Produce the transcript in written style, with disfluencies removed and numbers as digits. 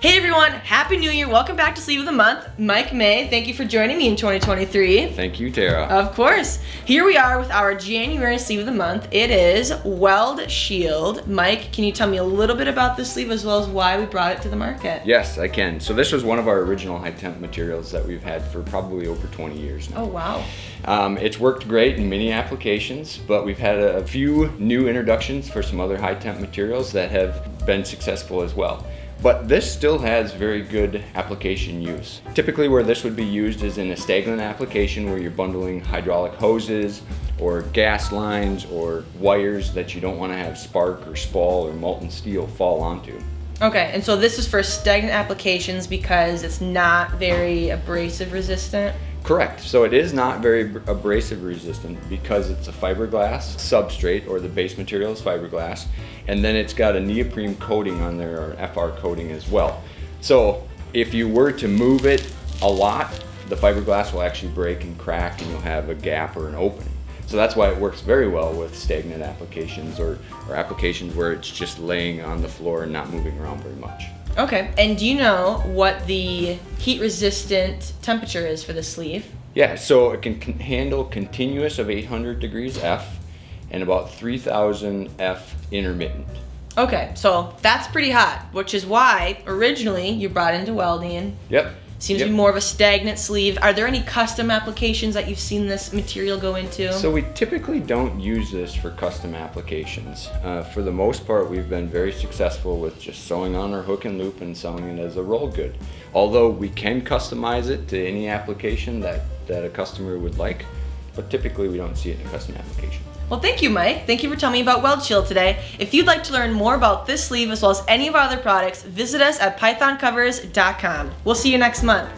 Hey everyone, Happy New Year. Welcome back to Sleeve of the Month. Mike May, thank you for joining me in 2023. Thank you, Tara. Of course. Here we are with our January Sleeve of the Month. It is Weld Shield. Mike, can you tell me a little bit about this sleeve as well as why we brought it to the market? Yes, I can. So this was one of our original high temp materials that we've had for probably over 20 years now. Oh, wow. It's worked great in many applications, but we've had a few new introductions for some other high temp materials that have been successful as well. But this still has very good application use. Typically where this would be used is in a stagnant application where you're bundling hydraulic hoses or gas lines or wires that you don't want to have spark or spall or molten steel fall onto. Okay, and so this is for stagnant applications because it's not very abrasive resistant? Correct. So it is not very abrasive resistant because it's a fiberglass substrate, or the base material is fiberglass, and then it's got a neoprene coating on there, or FR coating as well. So if you were to move it a lot, the fiberglass will actually break and crack and you'll have a gap or an opening. So that's why it works very well with stagnant applications or applications where it's just laying on the floor and not moving around very much. Okay, and do you know what the heat resistant temperature is for the sleeve? Yeah, so it can handle continuous of 800 degrees F and about 3000 F intermittent. Okay, so that's pretty hot, which is why originally you brought into welding. Yep. Seems to be more of a stagnant sleeve. Are there any custom applications that you've seen this material go into? So we typically don't use this for custom applications. For the most part, we've been very successful with just sewing on our hook and loop and selling it as a roll good. Although we can customize it to any application that a customer would like, but typically we don't see it in a custom application. Well, thank you, Mike. Thank you for telling me about Weld Shield today. If you'd like to learn more about this sleeve as well as any of our other products, visit us at pythoncovers.com. We'll see you next month.